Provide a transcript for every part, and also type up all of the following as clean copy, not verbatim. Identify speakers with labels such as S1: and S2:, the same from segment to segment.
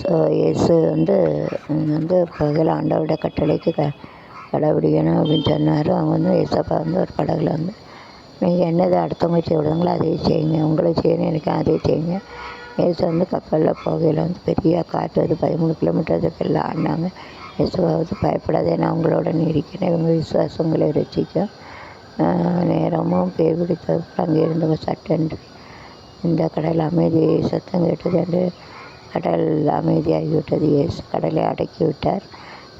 S1: So இயேசு பகல் ஆண்டவருடைய கட்டளைக்கு கடைபிடிக்கணும் அப்படின்னு சொன்னார். அவங்க ஏசப்பா ஒரு படகுல நீங்கள் என்னது அடுத்தவங்க செய்ய விடுவாங்களோ அதையே செய்யுங்க, உங்களுக்கு செய்யணும் எனக்கு அதையே செய்யுங்க. ஏசு கப்பலில் போகையில் பெரிய காற்று 13 கிலோமீட்டர் எல்லாம் ஆடினாங்க. ஏசுவாவது பயப்படாதே, நான் உங்களோட இருக்கிறேன், இவங்க விசுவாசங்களை ரசிக்கும். நேரமும் பேய் பிடித்ததுக்கு அங்கே இருந்தவங்க சட்டென்று இந்த கடல் அமைதி சத்தம் கேட்டது என்று கடல் அமைதியாகிவிட்டது. இயேசு கடலை அடக்கி விட்டார்.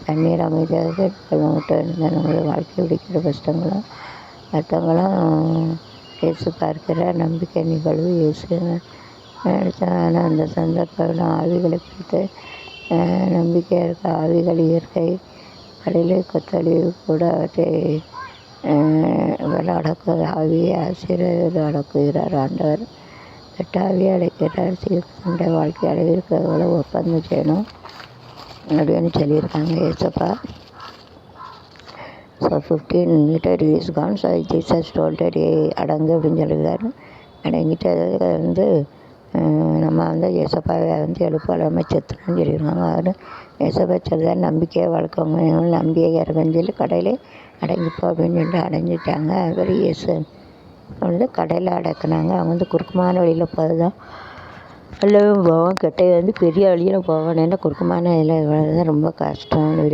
S1: தண்ணீர் அமைதியாக இருந்த நம்முடைய வாழ்க்கை பிடிக்கிற கஷ்டங்களும் அர்த்தங்களும் இயேசு பார்க்கிற நம்பிக்கை நிகழ்வு. இயேசு நினைச்சான அந்த சந்தர்ப்பம் ஆவிகளை குறித்து நம்பிக்கையாக இருக்க ஆவிகள் இயற்கை கடலை கொத்தளிவு கூட அவற்றை அடக்கு ஆவியை ஆசிரியர் அடக்குகிறார். ஆண்டவர் ஆவியை அடைக்கிறார். சீர்கண்ட வாழ்க்கை அளவிற்கவளோ ஒப்பந்தம் செய்யணும் அப்படின்னு சொல்லியிருக்காங்க ஏசப்பா. So 15 meter is gone. So Jesus told அடங்கு அப்படின்னு சொல்லியிருக்காரு. அடங்கிட்டு நம்ம ஏசப்பாவை எழுப்பாளமை செத்துணும்னு சொல்லியிருக்காங்க. அவர் ஏசப்பா சொல்லுறாரு, நம்பிக்கையை வளர்க்கவங்க நம்பிக்கை இறங்கன்னு சொல்லி கடையிலே அடங்கிப்போ அப்படின்னு சொல்லிட்டு அடைஞ்சிட்டாங்க. அவர் இயேசு கடையில் அடக்குனாங்க. அவங்க குறுக்கமான வழியில் போகிறதான் நல்லவும் போவோம், கெட்டை பெரிய வழியில் போவோம். ஏன்னா குறுக்கமான இதில் தான் ரொம்ப கஷ்டம்.